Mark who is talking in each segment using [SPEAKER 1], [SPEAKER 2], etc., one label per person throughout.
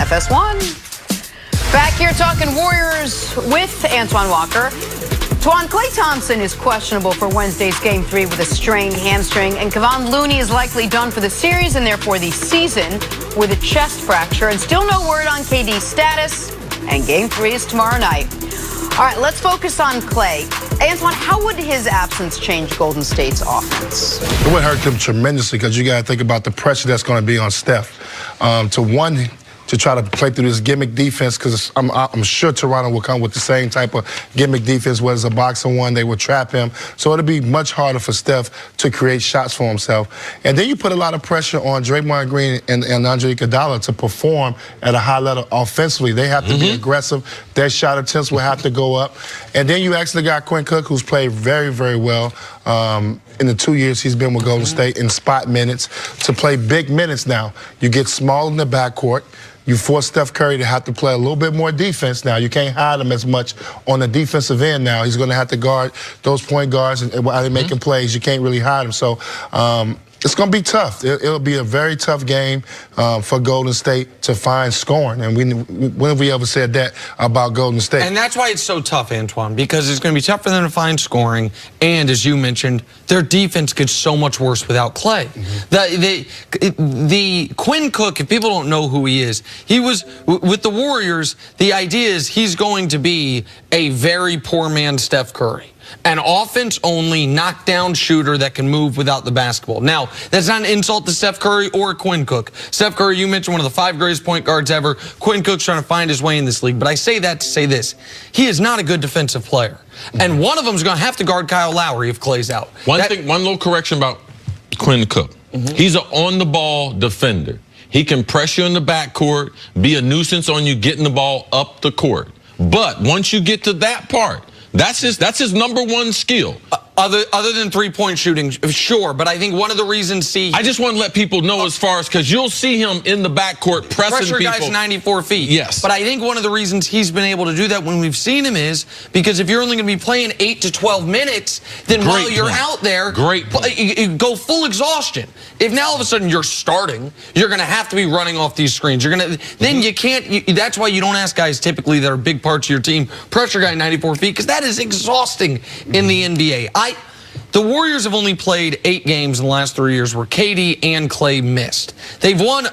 [SPEAKER 1] FS1. Back here talking Warriors with Antoine Walker. Klay Thompson is questionable for Wednesday's Game 3 with a strained hamstring, and Kevon Looney is likely done for the series and therefore the season with a chest fracture. And still no word on KD's status, and Game 3 is tomorrow night. All right, let's focus on Klay. Antoine, how would his absence change Golden State's offense?
[SPEAKER 2] It would hurt them tremendously because you got to think about the pressure that's going to be on Steph. To try to play through this gimmick defense, because I'm sure Toronto will come with the same type of gimmick defense, whether it's a boxing one, they would trap him. So it'll be much harder for Steph to create shots for himself. And then you put a lot of pressure on Draymond Green and Andre Iguodala to perform at a high level offensively. They have to be aggressive. Their shot attempts will have to go up. And then you actually got Quinn Cook, who's played very, very well in the 2 years he's been with Golden State in spot minutes, to play big minutes now. You get small in the backcourt. You force Steph Curry to have to play a little bit more defense now. You can't hide him as much on the defensive end now. He's going to have to guard those point guards while they're making plays. You can't really hide him. So it's going to be tough. It'll be a very tough game for Golden State to find scoring. And when have we ever said that about Golden State?
[SPEAKER 3] And that's why it's so tough, Antoine, because it's going to be tough for them to find scoring. And as you mentioned, their defense gets so much worse without Klay. The Quinn Cook, if people don't know who he is, he was with the Warriors. The idea is he's going to be a very poor man Steph Curry. An offense-only knockdown shooter that can move without the basketball. Now, that's not an insult to Steph Curry or Quinn Cook. Steph Curry, you mentioned, one of the 5 greatest point guards ever. Quinn Cook's trying to find his way in this league. But I say that to say this. He is not a good defensive player. And one of them is going to have to guard Kyle Lowry if Klay's out.
[SPEAKER 4] One little correction about Quinn Cook. He's an on-the-ball defender. He can press you in the backcourt, be a nuisance on you getting the ball up the court. But once you get to that part, that's his number one skill.
[SPEAKER 3] Other than three-point shooting, sure, but I think one of the reasons, I
[SPEAKER 4] just want to let people know as far as, because you'll see him in the backcourt pressing people.
[SPEAKER 3] Pressure guy's 94 feet.
[SPEAKER 4] Yes.
[SPEAKER 3] But I think one of the reasons he's been able to do that when we've seen him is because if you're only going to be playing 8 to 12 minutes, then while you're out there, you go full exhaustion. If now all of a sudden you're starting, you're going to have to be running off these screens. You're going to, then you can't, that's why you don't ask guys typically that are big parts of your team, pressure guy 94 feet, because that is exhausting in the NBA. The Warriors have only played 8 games in the last 3 years where KD and Klay missed. They've won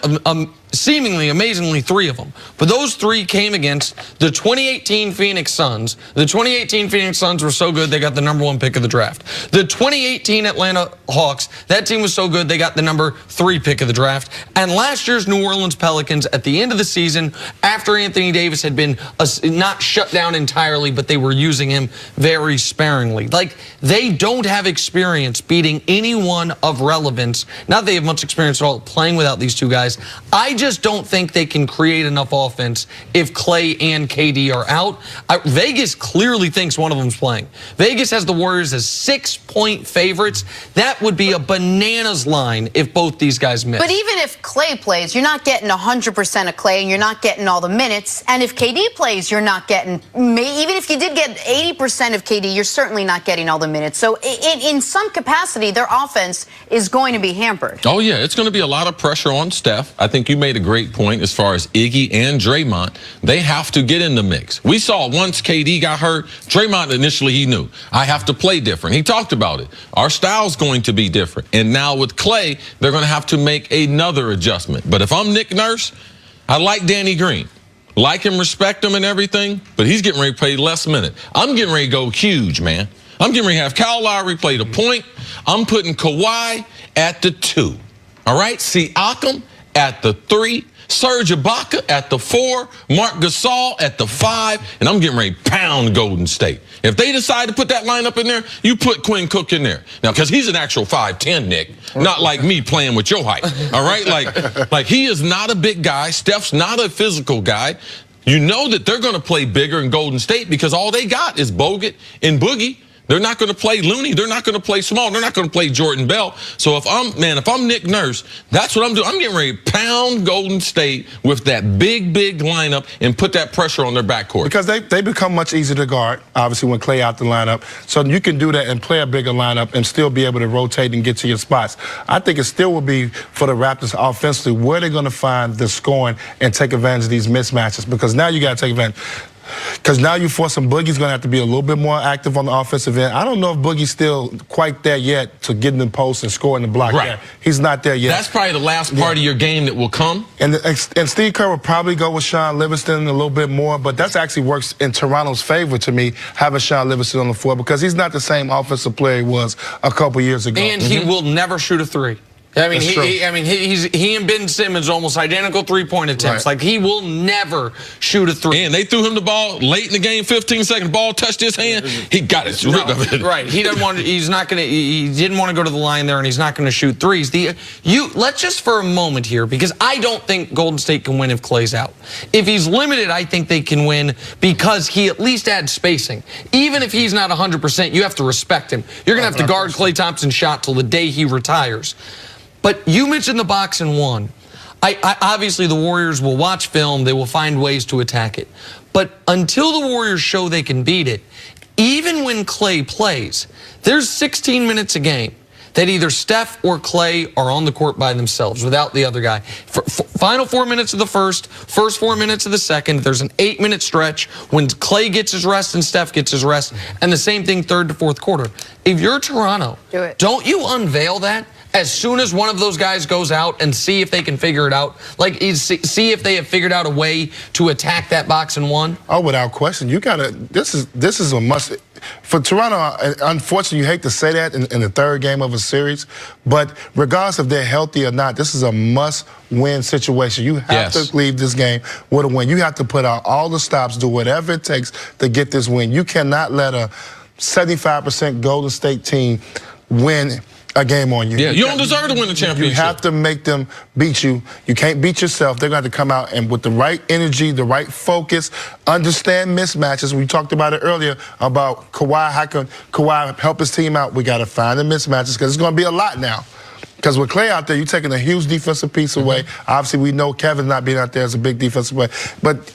[SPEAKER 3] seemingly, amazingly, 3 of them. But those 3 came against the 2018 Phoenix Suns. The 2018 Phoenix Suns were so good, they got the #1 pick of the draft. The 2018 Atlanta Hawks, that team was so good, they got the #3 pick of the draft. And last year's New Orleans Pelicans, at the end of the season, after Anthony Davis had been not shut down entirely, but they were using him very sparingly. Like, they don't have experience beating anyone of relevance. Not that they have much experience at all playing without these 2 guys. I just don't think they can create enough offense if Klay and KD are out. Vegas clearly thinks one of them's playing. Vegas has the Warriors as 6-point favorites. That would be a bananas line if both these guys miss.
[SPEAKER 1] But even if Klay plays, you're not getting 100% of Klay, and you're not getting all the minutes. And if KD plays, you're not getting, even if you did get 80% of KD, you're certainly not getting all the minutes. So in some capacity, their offense is going to be hampered.
[SPEAKER 4] Oh, yeah, it's going to be a lot of pressure on Steph. I think you made a great point as far as Iggy and Draymond. They have to get in the mix. We saw once KD got hurt, Draymond initially, he knew, I have to play different. He talked about it. Our style's going to be different. And now with Klay, they're going to have to make another adjustment. But if I'm Nick Nurse, I like Danny Green. Like him, respect him and everything, but he's getting ready to play less minute. I'm getting ready to go huge, man. I'm getting ready to have Kyle Lowry play the point. I'm putting Kawhi at the 2. All right? Siakam at the 3. Serge Ibaka at the 4, Marc Gasol at the 5, and I'm getting ready to pound Golden State. If they decide to put that lineup in there, you put Quinn Cook in there. Now, because he's an actual 5'10", Nick, not like me playing with your height, all right? Like he is not a big guy. Steph's not a physical guy. You know that they're going to play bigger in Golden State because all they got is Bogut and Boogie. They're not going to play Looney. They're not going to play Small. They're not going to play Jordan Bell. So if I'm Nick Nurse, that's what I'm doing. I'm getting ready to pound Golden State with that big lineup and put that pressure on their backcourt.
[SPEAKER 2] Because they become much easier to guard, obviously, when Klay out the lineup. So you can do that and play a bigger lineup and still be able to rotate and get to your spots. I think it still will be for the Raptors offensively where they're going to find the scoring and take advantage of these mismatches. Because now you got to take advantage. Because now you force some Boogie's going to have to be a little bit more active on the offensive end. I don't know if Boogie's still quite there yet to get in the post and score in the block.
[SPEAKER 4] Right.
[SPEAKER 2] Yet. He's not there yet.
[SPEAKER 4] That's probably the last part of your game that will come.
[SPEAKER 2] And Steve Kerr will probably go with Sean Livingston a little bit more, but that actually works in Toronto's favor to me, having Sean Livingston on the floor, because he's not the same offensive player he was a couple years ago.
[SPEAKER 3] And he will never shoot a three. I mean, he and Ben Simmons almost identical three-point attempts.
[SPEAKER 2] Right.
[SPEAKER 3] Like, he will never shoot a three.
[SPEAKER 4] And they threw him the ball late in the game, 15 seconds. Ball touched his hand. He got it.
[SPEAKER 3] Right. He doesn't want. He's not going to. He didn't want to go to the line there, and he's not going to shoot threes. Let's just for a moment here, because I don't think Golden State can win if Klay's out. If he's limited, I think they can win because he at least adds spacing. Even if he's not 100%, you have to respect him. You're going to have to guard Klay Thompson's shot till the day he retires. But you mentioned the box and one. Obviously, the Warriors will watch film. They will find ways to attack it. But until the Warriors show they can beat it, even when Klay plays, there's 16 minutes a game that either Steph or Klay are on the court by themselves without the other guy. Final 4 minutes of the first 4 minutes of the second, there's an 8-minute stretch when Klay gets his rest and Steph gets his rest, and the same thing third to fourth quarter. If you're Toronto, don't you unveil that as soon as one of those guys goes out and see if they can figure it out? Like, see if they have figured out a way to attack that box and one?
[SPEAKER 2] Oh, without question. You gotta. This is a must. For Toronto, unfortunately, you hate to say that in the third game of a series, but regardless if they're healthy or not, this is a must-win situation. You have to leave this game with a win. You have to put out all the stops, do whatever it takes to get this win. You cannot let a 75% Golden State team win a game on you.
[SPEAKER 4] Yeah, you don't deserve to win the championship.
[SPEAKER 2] You have to make them beat you. You can't beat yourself. They're going to have to come out and with the right energy, the right focus, understand mismatches. We talked about it earlier about Kawhi. How can Kawhi help his team out? We got to find the mismatches because it's going to be a lot now. Because with Klay out there, you're taking a huge defensive piece away. Obviously, we know Kevin not being out there is a big defensive play. But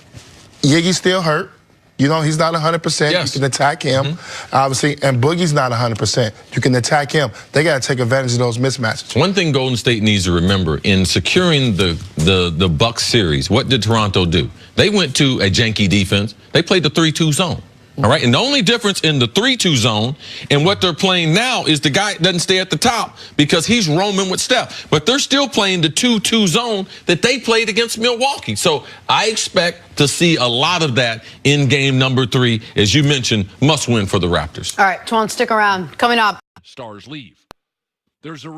[SPEAKER 2] Iggy's still hurt. You know, he's not 100%.
[SPEAKER 4] Yes.
[SPEAKER 2] You can attack him, obviously. And Boogie's not 100%. You can attack him. They got to take advantage of those mismatches.
[SPEAKER 4] One thing Golden State needs to remember, in securing the Bucks series, what did Toronto do? They went to a janky defense. They played the 3-2 zone. All right, and the only difference in the 3-2 zone and what they're playing now is the guy doesn't stay at the top because he's roaming with Steph. But they're still playing the 2-2 zone that they played against Milwaukee. So I expect to see a lot of that in game number 3, as you mentioned, must win for the Raptors.
[SPEAKER 1] All right, Twan, stick around. Coming up.
[SPEAKER 5] Stars leave. There's a